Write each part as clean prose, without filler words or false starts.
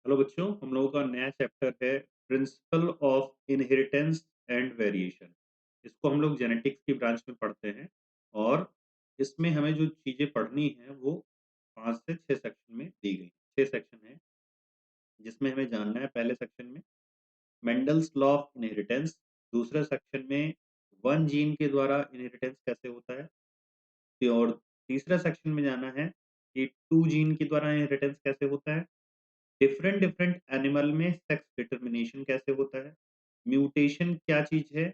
Hello बच्चों, हम लोगों का नया चैप्टर है principle of inheritance and variation. इसको हम लोग जेनेटिक्स की ब्रांच में पढ़ते हैं और इसमें हमें जो चीज़ें पढ़नी है वो 5 से 6 सेक्शन में दी गई। 6 सेक्शन है जिसमें हमें जानना है। पहले सेक्शन में मेंडल्स लॉ ऑफ इनहेरिटेंस, दूसरे सेक्शन में वन जीन के द्वारा इनहेरिटेंस कैसे होता है, और तीसरे सेक्शन में जाना है कि टू जीन के द्वारा इनहेरिटेंस कैसे होता है, डिफरेंट डिफरेंट एनिमल में सेक्स डिटरमिनेशन कैसे होता है, म्यूटेशन क्या चीज है,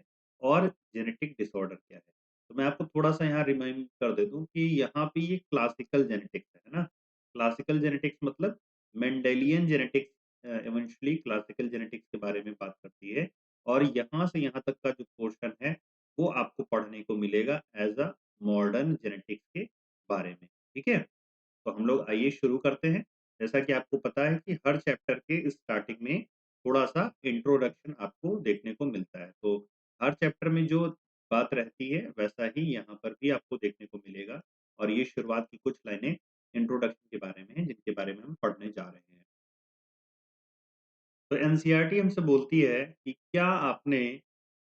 और जेनेटिक डिसऑर्डर क्या है। तो मैं आपको थोड़ा सा यहाँ रिमाइंड कर दे दूं कि यहाँ पे ये क्लासिकल जेनेटिक्स है ना। क्लासिकल जेनेटिक्स मतलब Mendelian genetics eventually classical genetics के बारे में बात करती है। और यहाँ से यहाँ तक का जो पोर्शन है वो आपको पढ़ने को मिलेगा एज अ मॉडर्न जेनेटिक्स के बारे में। ठीक है, तो हम लोग आइए शुरू करते हैं। जैसा कि आपको पता है कि हर चैप्टर के स्टार्टिंग में थोड़ा-सा इंट्रोडक्शन आपको देखने को मिलता है। तो हर चैप्टर में जो बात रहती है वैसा ही यहाँ पर भी आपको देखने को मिलेगा, और ये शुरुआत की कुछ लाइनें इंट्रोडक्शन के बारे में हैं जिनके बारे में हम पढ़ने जा रहे हैं। तो एनसीईआरटी हमसे बोलती है कि क्या आपने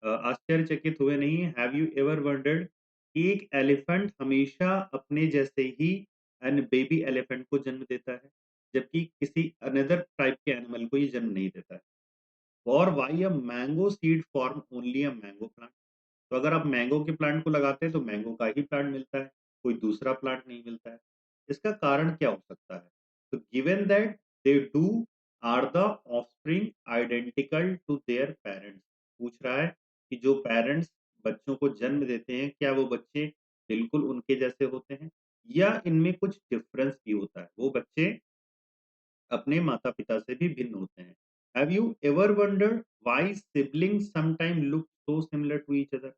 आश्चर्यचकित हुए नहीं, हैव यू एवर वंडर्ड कि एक एलिफेंट हमेशा अपने जैसे ही एन बेबी एलिफेंट को जन्म देता है, जबकि किसी अनदर टाइप के एनिमल को ये जन्म नहीं देता है। और why a mango seed form only a mango plant. तो अगर आप मैंगो के प्लांट को लगाते हैं तो मैंगो का ही प्लांट मिलता है, कोई दूसरा प्लांट नहीं मिलता है। इसका कारण क्या हो सकता है? तो given that they do are the offspring identical to their parents. पूछ रहा है कि जो पेरेंट्स बच्चों को जन्म देते हैं क्या वो बच्चे बिल्कुल उनके जैसे होते हैं, या इनमें कुछ डिफरेंस भी होता है, वो बच्चे अपने माता-पिता से भी भिन्न होते हैं। Have you ever wondered why siblings sometime look so similar to each other?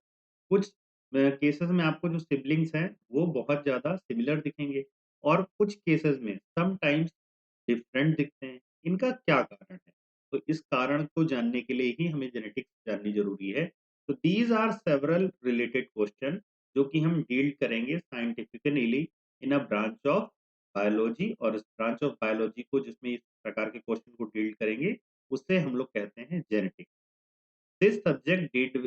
कुछ केसेस में आपको जो सिबलिंग्स हैं वो बहुत ज़्यादा सिमिलर दिखेंगे, और कुछ केसेस में समटाइम्स डिफरेंट दिखते हैं। इनका क्या कारण है? तो इस कारण को जानने के लिए ही हमें जेनेटिक्स जाननी ज़रूरी है। तो these are several related question जो कि हम डील करेंगे scientifically in a branch of biology, और इस ब्रांच ऑफ बायोलॉजी को जिसमें इस प्रकार के क्वेश्चन को डील करेंगे उससे हम लोग कहते हैं genetics. This subject dealt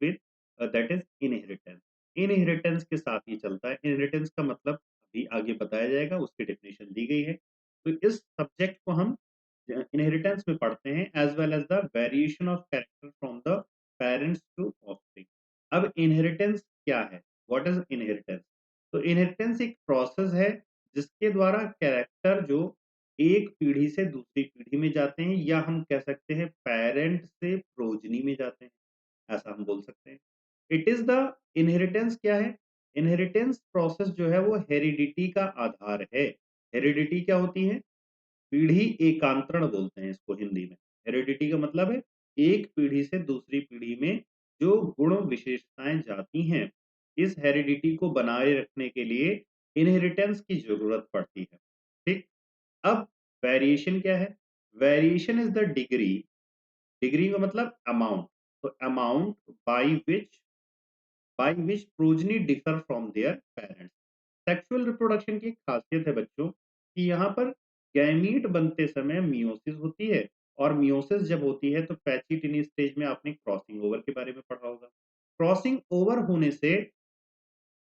with that is inheritance. Inheritance के साथ ही चलता है। इनहेरिटेंस का मतलब अभी आगे बताया जाएगा, उसकी डेफिनेशन दी गई है। तो इस सब्जेक्ट को हम इनहेरिटेंस में पढ़ते हैं as well as the variation of character from the parents to offspring. अब इनहेरिटेंस क्या है? What is inheritance? तो इनहेरिटेंस एक प्रोसेस है जिसके द्वारा कैरेक्टर जो एक पीढ़ी से दूसरी पीढ़ी में जाते हैं, या हम कह सकते हैं पेरेंट से प्रोजनी में जाते हैं, ऐसा हम बोल सकते हैं। इट इज द इनहेरिटेंस क्या है? इनहेरिटेंस प्रोसेस जो है वो हेरिडिटी का आधार है। हेरिडिटी क्या होती है? पीढ़ी एकांतरण बोलते हैं इसको हिंदी में। हेरिडिटी का मतलब है एक पीढ़ी से दूसरी पीढ़ी में जो गुण विशेषताएं जाती हैं, इस हेरिडिटी को बनाए रखने के लिए इनहेरिटेंस की जरूरत पड़ती है। ठीक। अब वेरिएशन क्या है? Variation is the degree, degree का मतलब अमाउंट, तो amount by which progeny differ from their parents. Sexual reproduction की एक खासियत है बच्चों कि यहाँ पर गैमीट बनते समय मियोसिस होती है, और मियोसिस जब होती है तो पैचिटिनी स्टेज में आपने क्रॉसिंग ओवर के बारे में पढ़ा होगा। क्रॉसिंग ओवर होने से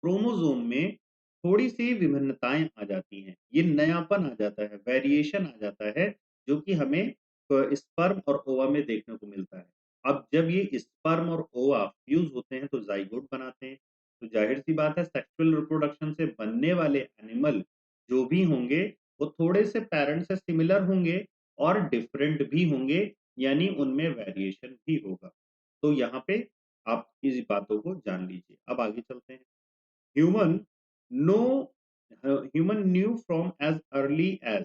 क्रोमोसोम में थोड़ी-सी विभिन्नताएँ आ जाती हैं। ये नयापन आ जाता है, वेरिएशन आ जाता है, जो कि हमें स्पर्म और ओवा में देखने को मिलता है। अब जब ये स्पर्म और ओवा फ्यूज़ होते हैं तो ज़ाइगोट बनाते हैं। तो ज़ाहिर-सी बात है सेक्सुअल रिप्रोडक्शन से बनने वाले एनिमल जो भी होंगे, वो थोड़े-से पैरेंट से सिमिलर होंगे और डिफरेंट भी होंगे, यानी उनमें वेरिएशन भी होगा। तो यहाँ पे आप इस बातों को जान लीजिए। अब आगे चलते हैं। Human know human knew from as early as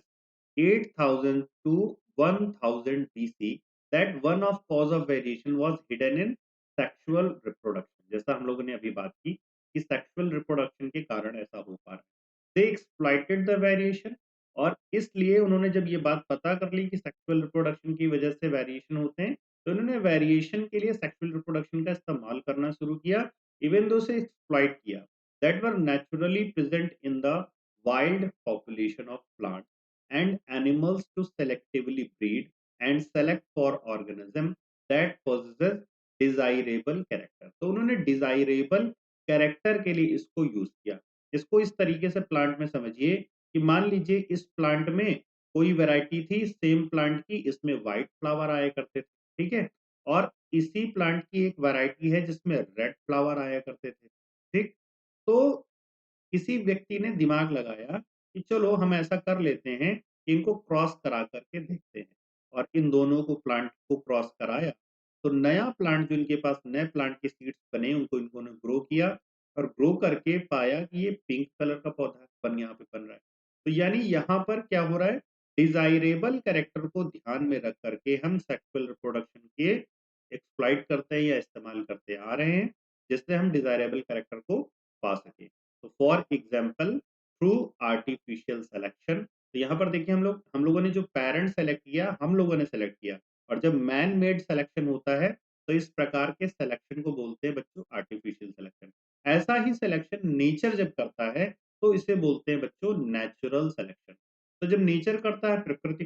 8000 to 1000 BC that one of cause of variation was hidden in sexual reproduction। जैसा हम लोगों ने अभी बात की कि सेक्सुअल रिप्रोडक्शन के कारण ऐसा हो पा रहा है। They exploited the variation, और इसलिए उन्होंने जब ये बात पता कर ली कि सेक्सुअल रिप्रोडक्शन की वजह से वेरिएशन होते हैं, तो उन्होंने वेरिएशन के लिए सेक्सुअल रिप्रोडक्शन का इस्तेमाल करना शुरू किया, इवन दो से एक्सप्लॉइट किया, that were naturally present in the wild population of plants and animals to selectively breed and select for organism that possesses desirable character। तो उन्होंने desirable character के लिए इसको यूज किया। इसको इस तरीके से प्लांट में समझिए कि मान लीजिए इस प्लांट में कोई वैरायटी थी सेम प्लांट की, इसमें व्हाइट फ्लावर आया करते थे, ठीक है, और इसी प्लांट की एक वैरायटी है जिसमें रेड फ्लावर आया करते थे, ठीक। तो किसी व्यक्ति ने दिमाग लगाया कि चलो हम ऐसा कर लेते हैं, इनको क्रॉस करा करके देखते हैं, और इन दोनों को प्लांट को क्रॉस कराया, तो नया प्लांट जो इनके पास नए प्लांट के सीड्स बने उनको इन्होंने ग्रो किया, और ग्रो करके पाया कि ये पिंक कलर का पौधा बन यहाँ पे बन रहा है। तो यानी यहाँ पर क्या हो रहा है, डिजायरेबल कैरेक्टर को ध्यान में रख करके हम सेक्सुअल रिप्रोडक्शन के एक्सप्लॉइट करते हैं या इस्तेमाल करते आ रहे हैं, जिससे हम डिजायरेबल कैरेक्टर को पा सके। तो for example through artificial selection, तो यहाँ पर देखिए हम लोगों ने जो पेरेंट सेलेक्ट किया हम लोगों ने सेलेक्ट किया, और जब मैन मेड सिलेक्शन होता है तो इस प्रकार के सिलेक्शन को बोलते हैं बच्चों आर्टिफिशियल सिलेक्शन। ऐसा ही सिलेक्शन नेचर जब करता है तो इसे बोलते हैं बच्चों नेचुरल सिलेक्शन। तो जब नेचर करता है, प्रकृति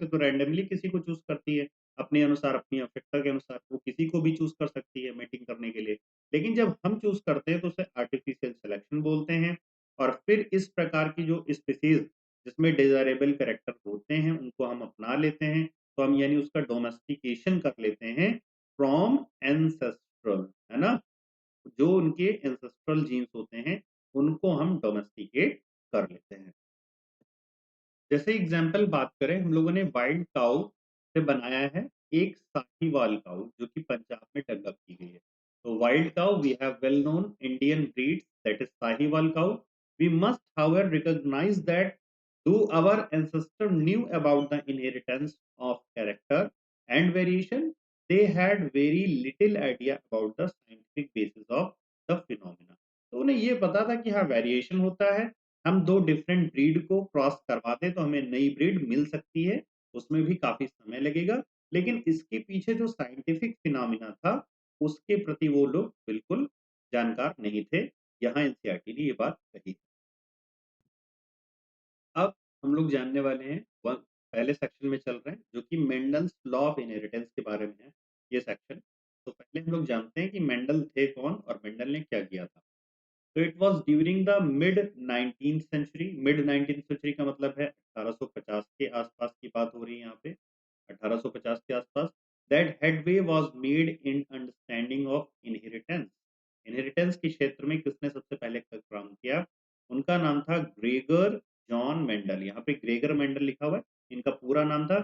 तो रैंडमली किसी को चूज करती है अपने अनुसार, अपनी आवश्यकता के अनुसार, वो किसी को भी चूज कर सकती है मीटिंग करने के लिए। लेकिन जब हम चूज करते हैं तो उसे आर्टिफिशियल सिलेक्शन बोलते हैं। और फिर इस प्रकार की जो स्पीसीज जिसमें डिजायरेबल कैरेक्टर होते हैं उनको हम अपना लेते हैं, तो हम यानी उसका डोमेस्टिकेशन कर लेते हैं फ्रॉम एंसेस्ट्रल, है ना। जो उनके एंसेस्ट्रल जीन्स होते हैं उनको हम डोमेस्टिकेट कर लेते हैं। जैसे एग्जाम्पल बात करें, हम लोगों ने वाइल्ड काऊ से बनाया है एक साहीवाल काऊ जो कि पंजाब में डेवलप की गई है। तो wild cow we have well known Indian breed that is Sahiwal cow. We must however recognise that do our ancestor knew about the inheritance of character and variation, they had very little idea about the scientific basis of the phenomena। तो उन्हें ये पता था कि हाँ variation होता है, हम दो डिफरेंट ब्रीड को क्रॉस करवाते तो हमें नई ब्रीड मिल सकती है, उसमें भी काफी समय लगेगा, लेकिन इसके पीछे जो साइंटिफिक फिनोमिना था उसके प्रति वो लोग बिल्कुल जानकार नहीं थे। यहाँ एनसीईआरटी ने ये बात कही। अब हम लोग जानने वाले हैं पहले सेक्शन में चल रहे हैं जो कि मेंडल्स लॉ ऑफ इनहेरिटेंस के बारे में है ये सेक्शन। तो पहले हम लोग जानते हैं कि मेंडल थे कौन और मेंडल ने क्या किया था। तो it was during the mid 19th century. Mid 19th century का मतलब है 1850 के आसपास की बात हो रही है यहाँ पे, 1850 के आसपास। That headway was made in understanding of inheritance. Inheritance के क्षेत्र में किसने सबसे पहले काम किया, उनका नाम था ग्रेगर जॉन मेंडल। यहाँ पे ग्रेगर मेंडल लिखा हुआ है, इनका पूरा नाम था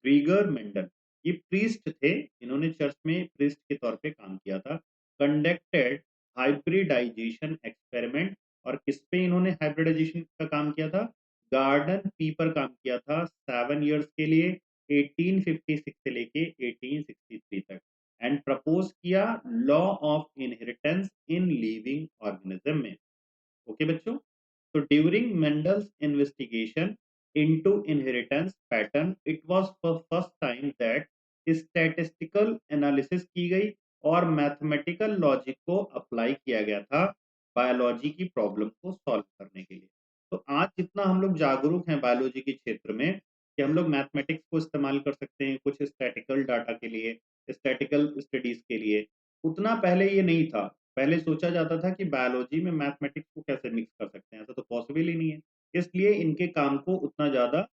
ग्रेगर मेंडल। ये प्रीस्ट थे, इन्होंने चर्च में प्रीस्ट के तौर पे काम किया था। कंडक्टेड हाइब्रिडाइजेशन एक्सपेरिमेंट, और किस पे इन्होंने हाइब्रिडाइजेशन का काम किया था, गार्डन पी पर काम किया था 7 इयर्स के लिए, 1856 से लेके 1863 तक। एंड प्रपोज किया law of inheritance in living organism में। ओके बच्चों, तो during Mendel's investigation into inheritance pattern it was for first time that statistical analysis की गई और मैथमेटिकल लॉजिक को अप्लाई किया गया था बायोलॉजी की प्रॉब्लम को सॉल्व करने के लिए। तो आज जितना हम लोग जागरूक हैं बायोलॉजी के क्षेत्र में कि हम लोग मैथमेटिक्स को इस्तेमाल कर सकते हैं कुछ स्टैटिकल डाटा के लिए, स्टैटिकल स्टडीज के लिए, उतना पहले ये नहीं था। पहले सोचा जाता था कि बायोलॉजी में मैथमेटिक्स को कैसे मिक्स कर सकते हैं, ऐसा तो पॉसिबल ही नहीं है। इसलिए इनके काम को उतना ज्यादा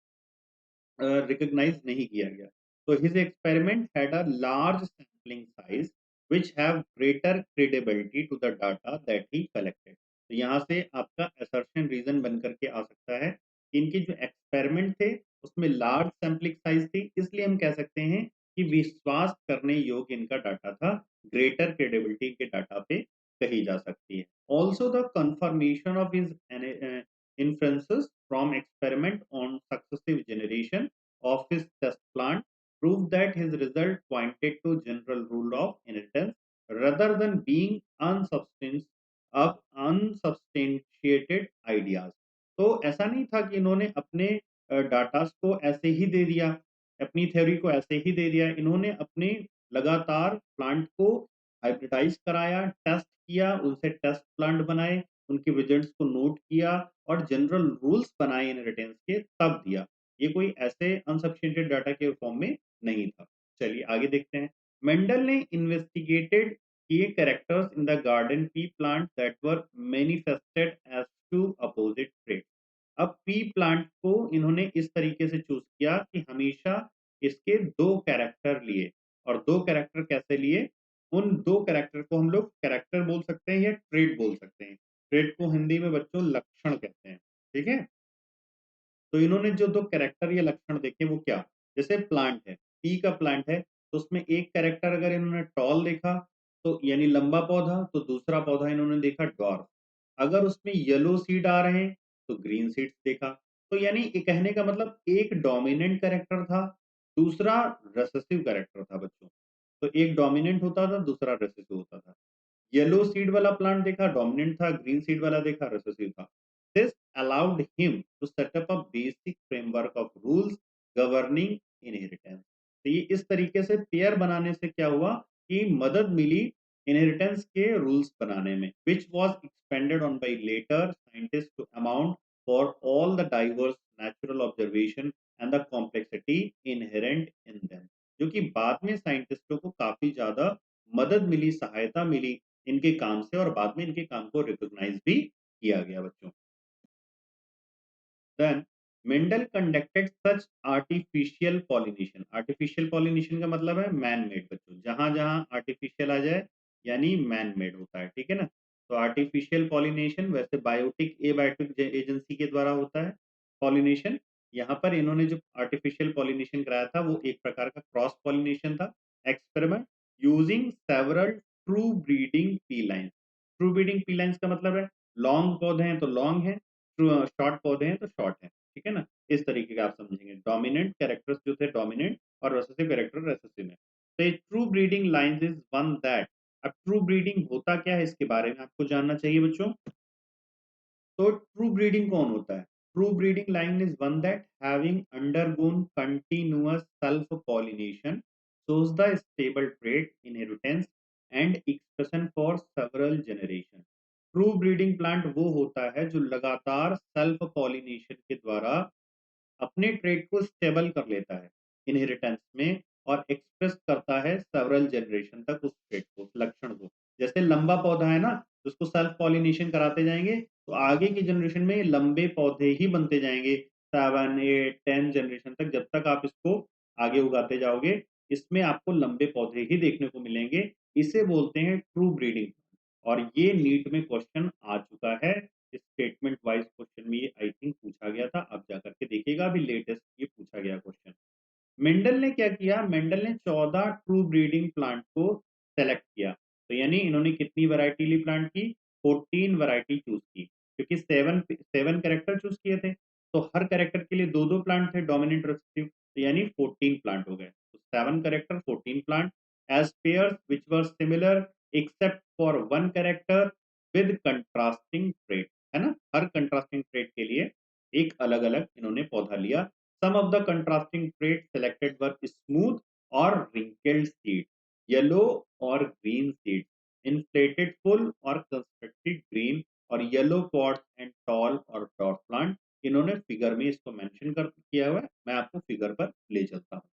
रिकॉग्नाइज नहीं किया गया। तो his experiment had a large sampling size which have greater credibility to the data that he collected. तो यहाँ से आपका असर्शन रीजन बन करके आ सकता है कि इनके जो एक्सपेरिमेंट थे उसमें लार्ज सैम्पलिंग साइज थी, इसलिए हम कह सकते हैं कि विश्वास करने योग्य इनका डाटा था, ग्रेटर क्रेडिबिलिटी के डाटा पे कही जा सकती है। Also the confirmation of his inferences from experiment on successive generation of his test plant proved that his result pointed to general rule of inheritance rather than being unsubstantiated ideas। तो ऐसा नहीं था कि इन्होंने अपने डाटा को ऐसे ही दे दिया, अपनी थ्योरी को ऐसे ही दे दिया, इन्होंने अपने लगातार प्लांट को हाइब्रिडाइज कराया, टेस्ट किया, उनसे टेस्ट प्लांट बनाए, उनके रिजल्ट्स को नोट किया और जनरल रूल्स बनाए इनहेरिटेंस के तब दिया। ये कोई ऐसे अनसब्सटेंटिएड डाटा के फॉर्म में नहीं था। चलिए आगे देखते हैं। मेंडल ने इन्वेस्टिगेटेड किए characters in the garden pea plant that were manifested as two opposite trait. अब पी प्लांट को इन्होंने इस तरीके से चूज किया कि हमेशा इसके दो कैरेक्टर लिए, और दो कैरेक्टर कैसे लिए? उन दो कैरेक्टर को हम लोग कैरेक्टर बोल सकते हैं या ट्रेट बोल सकते हैं। ट्रेट को हिंदी में बच्चों लक्षण कहते हैं, ठीक है। तो इन्होंने जो दो कैरेक्टर या लक्षण देखे वो क्या? जैसे प्लांट है, पी का प्लांट है, तो उसमें एक कैरेक्टर अगर इन्होंने टॉल देखा तो यानी लंबा पौधा, तो दूसरा पौधा इन्होंने देखा डॉर्फ। अगर उसमें येलो सीड आ रहे हैं तो ग्रीन सीड्स देखा। तो यानी ये कहने का मतलब एक डोमिनेंट कैरेक्टर था, दूसरा रिसेसिव कैरेक्टर था बच्चों। तो एक डोमिनेंट होता था, दूसरा रिसेसिव होता था। येलो सीड वाला प्लांट देखा डोमिनेंट था, ग्रीन सीड वाला देखा रिसेसिव था। This allowed him to set up a basic framework of rules governing inheritance. तो ये इस तरीके से पेयर बनाने से क्या हुआ कि मदद मिली इनहेरिटेंस के रूल्स बनाने में, which was expanded on by later scientists to amount for all the diverse natural observation and the complexity inherent in them। जो कि बाद में साइंटिस्टों को काफी ज्यादा मदद मिली, सहायता मिली इनके काम से, और बाद में इनके काम को रिकॉग्नाइज भी किया गया बच्चों। देन मेंडल कंडक्टेड सच आर्टिफिशियल पॉलिनेशन। आर्टिफिशियल पॉलिनेशन का मतलब है मैन मेड बच्चों, जहां जहां आर्टिफिशियल आ जाए यानी मैन मेड होता है, ठीक है ना। तो आर्टिफिशियल पॉलिनेशन वैसे बायोटिक एबायोटिक एजेंसी के द्वारा होता है पॉलिनेशन। यहाँ पर इन्होंने जो आर्टिफिशियल पॉलिनेशन कराया था वो एक प्रकार का क्रॉस पॉलिनेशन था, experiment using several true breeding P lines. True breeding P lines का मतलब है लॉन्ग पौधे हैं तो लॉन्ग है, शॉर्ट पौधे हैं तो शॉर्ट है, ठीक है ना। इस तरीके का आप समझेंगे। डोमिनेंट कैरेक्टर्स जो थे डोमिनेंट, और रेसेसिव कैरेक्टर रेसेसिव में। तो true breeding lines is one that. अब ट्रू ब्रीडिंग होता क्या है इसके बारे में आपको जानना चाहिए बच्चों। तो ट्रू ब्रीडिंग कौन होता है? True breeding line is one that having undergone continuous self pollination shows the stable trait inheritance and expression for several generation। True breeding plant वो होता है जो लगातार सेल्फ पॉलिनेशन के द्वारा अपने ट्रेट को स्टेबल कर लेता है इनहेरिटेंस में, और एक्सप्रेस करता है सेवरल जनरेशन तक उस ट्रेट को, उस लक्षण को। जैसे लंबा पौधा है ना, तो उसको सेल्फ पॉलिनेशन कराते जाएंगे तो आगे की जनरेशन में लंबे पौधे ही बनते जाएंगे, 7 8 10 जनरेशन तक, जब तक आप इसको आगे उगाते जाओगे इसमें आपको लंबे पौधे ही देखने को मिलेंगे। इसे बोलते हैं ट्रू ब्रीडिंग। और ये नीट में क्वेश्चन आ चुका है, स्टेटमेंट वाइज क्वेश्चन में ये आई थिंक पूछा गया था, अब जाकर के देखिएगा, अभी लेटेस्ट ये पूछा गया क्वेश्चन। मेंडल ने क्या किया? मेंडल ने 14 ट्रू ब्रीडिंग प्लांट को सेलेक्ट किया। तो यानी इन्होंने कितनी वैरायटी ली प्लांट की? 14 वैरायटी चूज की, क्योंकि सेवन सेवन कैरेक्टर चूज किए थे, तो हर कैरेक्टर के लिए दो दो प्लांट थे डोमिनेंट रेसिस्टिव, तो यानी 14 प्लांट हो गए। तो 7 character 14 plant as pairs which were similar except for one character with contrasting trait, है ना। हर कंट्रास्टिंग ट्रेट के लिए एक अलग अलग इन्होंने पौधा लिया। Some of the contrasting traits selected were smooth or wrinkled seeds, yellow or green seeds, inflated full or constructed green, और yellow pods and tall or dwarf plant। इन्होंने फिगर में इसको मेंशन कर किया हुआ है, मैं आपको फिगर पर ले चलता हूँ।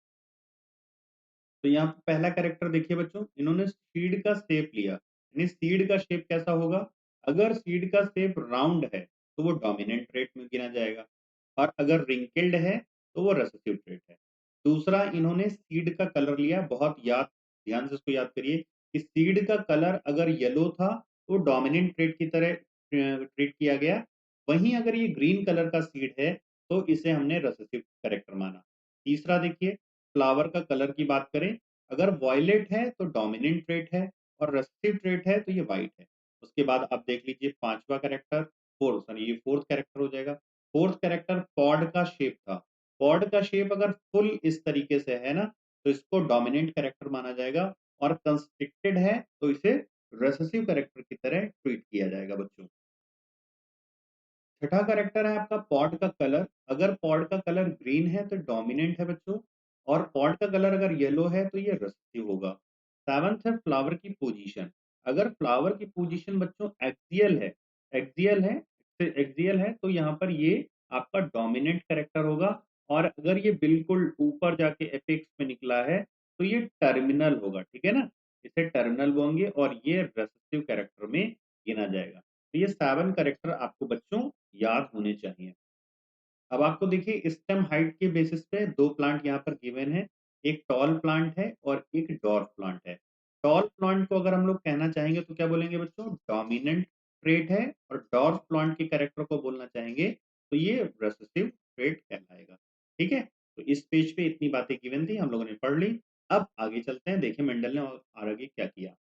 तो यहाँ पे पहला कैरेक्टर देखिए बच्चों, इन्होंने सीड का शेप लिया, यानी सीड का शेप कैसा होगा? अगर सीड का शेप राउंड है तो वो डोमिनेंट ट्रेट में गिना जाएगा, और अगर रिंकल्ड है तो वो रेसेसिव ट्रेट है। दूसरा, इन्होंने सीड का कलर लिया, बहुत ध्यान से इसको याद करिए कि सीड का कलर अगर येलो था तो डोमिनेंट ट्रेट की तरह ट्रीट किया गया। वहीं अगर ये ग्रीन कलर का सीड है तो इसे हमने रेसेसिव कैरेक्टर माना। तीसरा देखिए, फ्लावर का कलर की बात करें, अगर वॉयलेट है तो डोमिनेंट ट्रेट है, और रेसेसिव ट्रेट है तो ये व्हाइट है। उसके बाद आप देख लीजिए पांचवा कैरेक्टर, फोर्थ सॉरी ये फोर्थ कैरेक्टर हो जाएगा। फोर्थ कैरेक्टर पॉड का शेप था। पॉड का शेप अगर फुल इस तरीके से है ना तो इसको डोमिनेंट कैरेक्टर माना जाएगा, और कंस्ट्रिक्टेड है तो इसे रेसेसिव कैरेक्टर की तरह ट्रीट किया जाएगा बच्चों। छठा कैरेक्टर है आपका पॉड का कलर। अगर पॉड का कलर ग्रीन है तो डोमिनेंट है बच्चों, और पॉड का कलर अगर येलो है तो ये रेसेसिव होगा। सेवंथ है फ्लावर की पोजीशन। अगर फ्लावर की पोजीशन बच्चों एक्सियल है, एक्सियल है एक्सियल है तो यहाँ पर ये आपका डोमिनेंट कैरेक्टर होगा, और अगर ये बिल्कुल ऊपर जाके एपेक्स में निकला है तो ये टर्मिनल होगा, ठीक है ना? इसे टर्मिनल बोलेंगे और ये रेसेसिव कैरेक्टर में गिना जाएगा। तो ये 7 कैरेक्टर आपको बच्चों याद होने चाहिए। अब आपको देखिए स्टेम हाइट के बेसिस पे 2 प्लांट यहाँ पर गिवन है। एक टॉल प्लांट है और एक डॉर्फ प्लांट है। टॉल प्लांट को अगर हम लोग कहना चाहेंगे तो क्या बोलेंगे बच्चों? डोमिनेंट ट्रेट है, और डॉर्फ प्लांट के कैरेक्टर को बोलना चाहेंगे तो ये रिसेसिव ट्रेट कहलाएगा। ठीक है? तो इस पेज पे इतनी बातें गिवन थी, हम लोगों ने पढ़ ली। अब आगे चलते हैं, देखिए मेंडल ने और आगे क्या किया।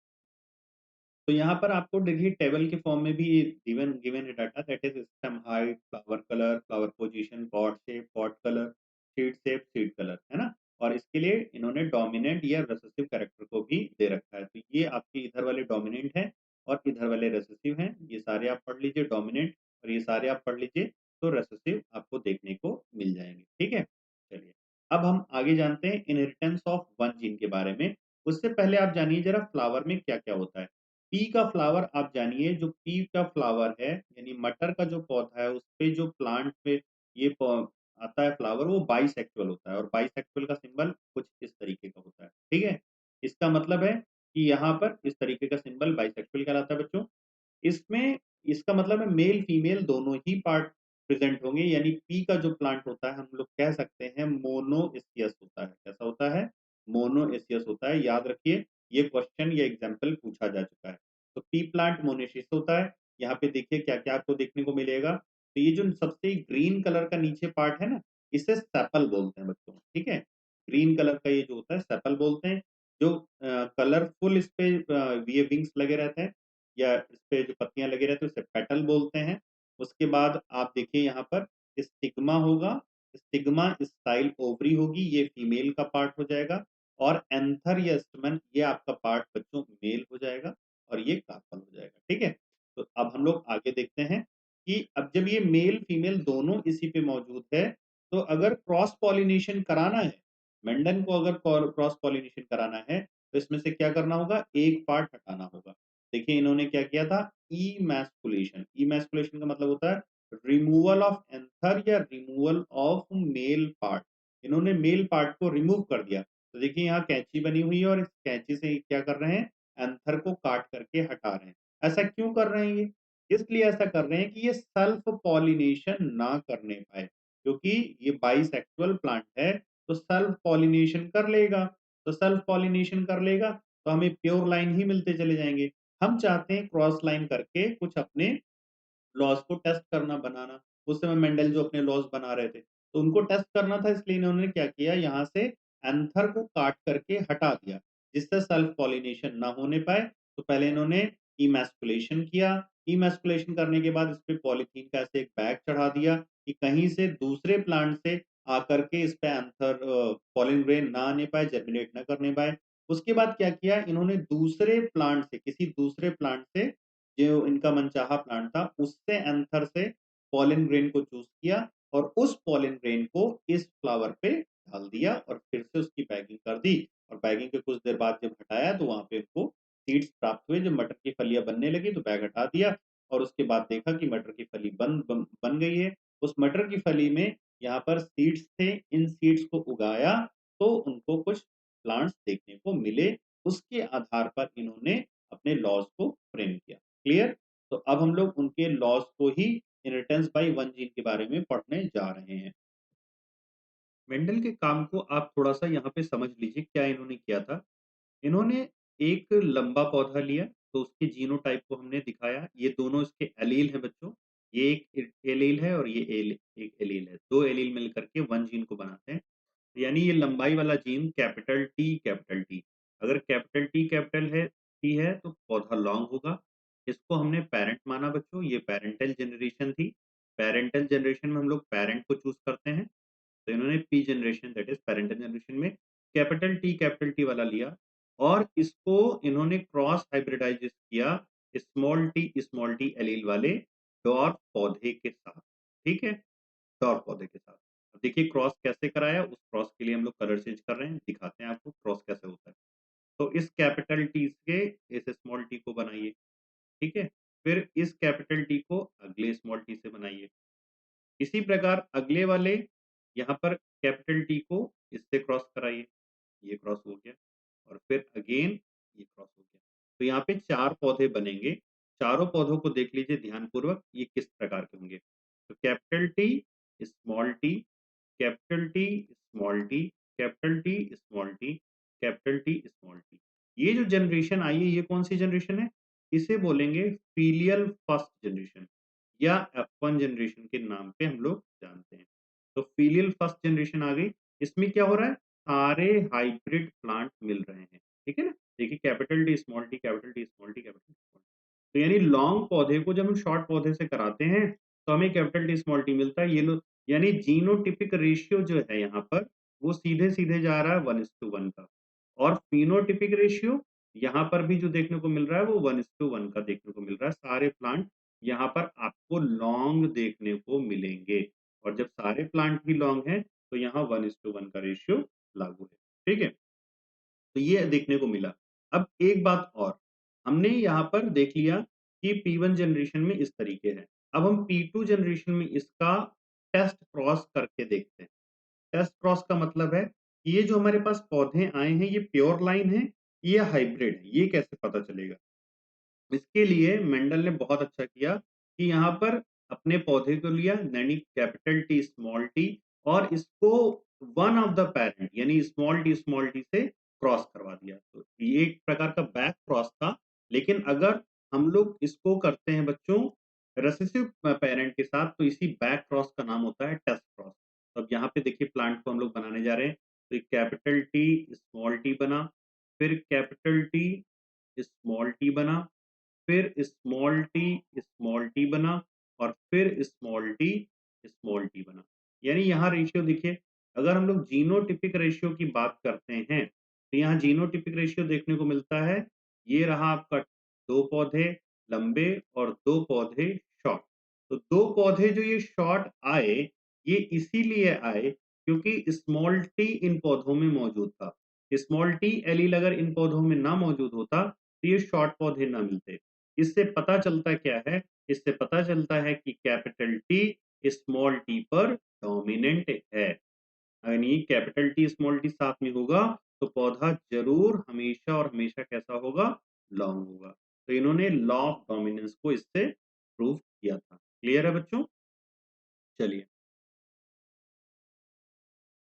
तो यहाँ पर आपको देखिए टेबल के फॉर्म में भी गिवन गिवन है data, that is stem height, flower colour, flower position, pot colour, seed colour, है ना? और इसके लिए इन्होंने डोमिनेंट या रेसेसिव कैरेक्टर को भी दे रखा है। तो ये आपके इधर वाले डोमिनेंट हैं और इधर वाले रेसेसिव हैं। ये सारे आप पढ़ लीजिए डोमिनेंट, और ये सारे आप पढ़ लीजिए, तो रेसेसिव आपको देखने को मिल जाएंगे। ठीक है? चलिए, अब हम आगे जानते हैं इनहेरिटेंस ऑफ वन जीन के बारे में। उससे पहले आप जानिए जरा फ्लावर में क्या क्या होता है। पी का फ्लावर आप जानिए, जो पी का फ्लावर है यानी मटर का जो पौधा है, उस पे जो प्लांट पे ये आता है फ्लावर, वो बाइसेक्सुअल होता है, और बाइसेक्सुअल का सिंबल कुछ इस तरीके का होता है। ठीक है? इसका मतलब है कि यहाँ पर इस तरीके का सिंबल बाइसेक्सुअल कहलाता है बच्चों। इसमें इसका मतलब है मेल फीमेल दोनों ही पार्ट प्रेजेंट होंगे, यानी पी का जो प्लांट होता है हम लोग कह सकते हैं मोनोएसियस होता है। कैसा होता है? मोनोएसियस होता है। याद रखिए, ये क्वेश्चन या एग्जाम्पल पूछा जा चुका है। तो पी प्लांट मोनोएसियस होता है। यहाँ पे देखिए क्या क्या आपको देखने को मिलेगा। तो ये जो सबसे ग्रीन कलर का नीचे पार्ट है ना, इसे सेपल बोलते हैं बच्चों। ठीक है? ग्रीन कलर का ये जो होता है सेपल बोलते हैं। जो कलरफुल इस पे ये विंग्स लगे रहते हैं या इस पे जो पत्तियां लगे रहते हैं उसे पेटल बोलते हैं। उसके बाद आप देखिए यहाँ पर स्टिग्मा होगा। स्टिग्मा स्टाइल ओवरी होगी, ये फीमेल का पार्ट हो जाएगा। और एंथर या स्टमन ये आपका पार्ट बच्चों मेल हो जाएगा, और ये कार्पल हो जाएगा। ठीक है? तो अब हम लोग आगे देखते हैं कि अब जब ये मेल फीमेल दोनों इसी पे मौजूद है, तो अगर क्रॉस पॉलिनेशन कराना है, मेंडन को अगर क्रॉस पॉलिनेशन कराना है, तो इसमें से क्या करना होगा? एक पार्ट हटाना होगा। देखिए इन्होंने क्या किया था? इमैस्कुलेशन। इमैस्कुलेशन का मतलब होता है रिमूवल ऑफ एंथर या रिमूवल ऑफ मेल पार्ट। इन्होंने मेल पार्ट को रिमूव कर दिया। तो देखिए यहाँ कैंची बनी हुई है, और इस कैंची से क्या कर रहे हैं? एंथर को काट करके हटा रहे हैं। ऐसा क्यों कर रहे हैं ये? इसलिए ऐसा कर रहे हैं कि ये सेल्फ पॉलिनेशन ना करने पाए, क्योंकि ये बाइसेक्सुअल प्लांट है, तो सेल्फ पॉलिनेशन कर लेगा। तो सेल्फ पॉलिनेशन कर लेगा तो हमें प्योर लाइन ही मिलते चले जाएंगे। हम चाहते हैं क्रॉस लाइन करके कुछ अपने लॉज को टेस्ट करना, बनाना। उस समय मेंडल जो अपने लॉज बना रहे थे, तो उनको टेस्ट करना था, इसलिए इन्होंने क्या किया? यहाँ से एंथर को काट करके हटा दिया, जिससे सेल्फ पॉलिनेशन ना होने पाए। तो पहले इन्होंने इमैस्कुलेशन किया। इमैस्कुलेशन करने के बाद इस पे पॉलीथीन का ऐसे एक बैग चढ़ा दिया कि कहीं से दूसरे प्लांट से आकर के इस पे एंथर पॉलिन ग्रेन ना आने पाए, जर्मिनेट ना करने पाए। उसके बाद क्या किया? इन्होंने दूसरे प्लांट से, किसी दूसरे प्लांट से, जो इनका मनचाहा प्लांट था, उससे एंथर से पॉलन ग्रेन को चूज किया, और उस पॉलन ग्रेन को इस फ्लावर पे डाल दिया, और फिर से उसकी बैगिंग कर दी। और बैगिंग के कुछ देर बाद जब हटाया तो वहां पे उनको सीड्स प्राप्त हुए। जब मटर की फलियां बनने लगी तो बैग हटा दिया, और उसके बाद देखा कि मटर की फली बन गई है। उस मटर की फली में यहाँ पर सीड्स थे, इन सीड्स को उगाया, तो उनको कुछ प्लांट्स देखने को मिले। उसके आधार पर इन्होंने अपने लॉज को फ्रेम किया। क्लियर? तो अब हम लोग उनके लॉज को ही इनहेरिटेंस बाय वन जीन के बारे में पढ़ने जा रहे हैं। मेंडल के काम को आप थोड़ा सा यहाँ पे समझ लीजिए, क्या इन्होंने किया था। इन्होंने एक लंबा पौधा लिया, तो उसके जीनोटाइप को हमने दिखाया। ये दोनों इसके एलील है बच्चों। ये एक एलील है और ये एक एलील है। दो एलील मिल करके वन जीन को बनाते हैं। यानी ये लंबाई वाला gene capital T capital T. अगर कैपिटल टी कैपिटल है टी है तो पौधा लॉन्ग होगा। इसको हमने पेरेंट माना बच्चों, ये पेरेंटल जनरेशन थी। पेरेंटल जनरेशन में हम लोग पेरेंट को चूज करते हैं। तो इन्होंने P generation, that is parental generation में कैपिटल टी वाला लिया, और इसको इन्होंने क्रॉस हाइब्रिडाइज किया स्मॉल टी एलील वाले डॉर्फ पौधे के साथ। ठीक है? डॉर्फ पौधे के साथ। अब देखिए क्रॉस कैसे कराया, उस क्रॉस के लिए हम लोग कलर चेंज कर रहे हैं, दिखाते हैं आपको क्रॉस कैसे होता है। तो इस कैपिटल टी से इस स्मॉल टी को बनाइए। ठीक है? फिर इस कैपिटल टी को अगले स्मॉल टी से बनाइए। इसी प्रकार अगले वाले यहाँ पर कैपिटल टी को इससे क्रॉस कराइए, ये क्रॉस हो गया और फिर अगेन ये क्रॉस हो गया। तो यहाँ पे 4 पौधे बनेंगे, चारों पौधों को देख लीजिए ध्यानपूर्वक ये किस प्रकार के होंगे। तो capital T, small T, capital T, small T, capital T, small T, capital T, small T. ये जो जनरेशन आई है ये कौन-सी जनरेशन है? इसे बोलेंगे फ़िलियल फर्स्ट जनरेशन या F1 जनरेशन के नाम पे हम लोग जानते हैं। तो फ़िलियल फर्स्ट जनरेशन आ गई, इसमें क्या हो रहा है? सारे हाइब्रिड प्लांट मिल रहे हैं, ठीक है ना? देखिए capital T, small T, capital T, small T, capital T, small T. तो यानी लॉन्ग पौधे को जब हम शॉर्ट पौधे से कराते हैं, तो हमें कैपिटल टी, स्मॉल टी मिलता है। ये लो यानी जीनोटिपिक रेशियो जो है यहाँ पर, वो सीधे-सीधे जा रहा है 1:1 का और फिनोटिपिक रेशियो यहाँ पर भी जो देखने को मिल रहा है, वो 1:1 का देखने को मिल रहा है। सारे प्लांट यहाँ पर आपको लॉन्ग देखने को मिलेंगे और जब सारे प्लांट भी लॉन्ग हैं, तो यहाँ 1:1 का रेशियो लागू है, ठीक है? तो ये देखने को मिला। अब एक बात और, हमने यहाँ पर देख लिया कि P1 जनरेशन में इस तरीके है। अब हम P2 जनरेशन में इसका टेस्ट क्रॉस करके देखते हैं। टेस्ट क्रॉस का मतलब है कि ये जो हमारे पास पौधे आए हैं, ये प्योर लाइन है, ये हाइब्रिड है, ये कैसे पता चलेगा? इसके लिए मेंडल ने बहुत अच्छा किया कि यहाँ पर अपने पौधे को लिया यानी कैपिटल टी स्मॉल टी और इसको वन ऑफ द पेरेंट यानी स्मॉल टी से क्रॉस करवा दिया। तो ये एक प्रकार का बैक क्रॉस था, लेकिन अगर हम लोग इसको करते हैं बच्चों रेसेसिव पेरेंट के साथ तो इसी बैक क्रॉस का नाम होता है टेस्ट क्रॉस। तो अब यहाँ पे देखिए प्लांट को हम लोग बनाने जा रहे हैं। तो एक कैपिटल टी स्मॉल टी बना, फिर कैपिटल टी स्मॉल टी बना, फिर स्मॉल टी बना और फिर स्मॉल टी बना। यानी यहाँ रेशियो देखिए, अगर हम लोग जीनोटिपिक रेशियो की बात करते हैं, तो यहाँ जीनोटिपिक रेशियो देखने को मिलता है, ये रहा आपका 2 पौधे लंबे और 2 पौधे शॉर्ट। तो 2 पौधे जो ये शॉर्ट आए, ये इसीलिए आए क्योंकि स्मॉल टी इन पौधों में मौजूद था। स्मॉल टी एलील अगर इन पौधों में ना मौजूद होता, तो ये शॉर्ट पौधे ना मिलते। इससे पता चलता क्या है? इससे पता चलता है कि कैपिटल टी स्मॉल टी पर डोमिनेंट है। यानी कैपिटल टी स्मॉल टी साथ में होगा तो पौधा जरूर हमेशा और हमेशा कैसा होगा? लॉन्ग होगा। तो इन्होंने लॉ ऑफ डोमिनेंस को इससे प्रूव किया था। क्लियर है बच्चों? चलिए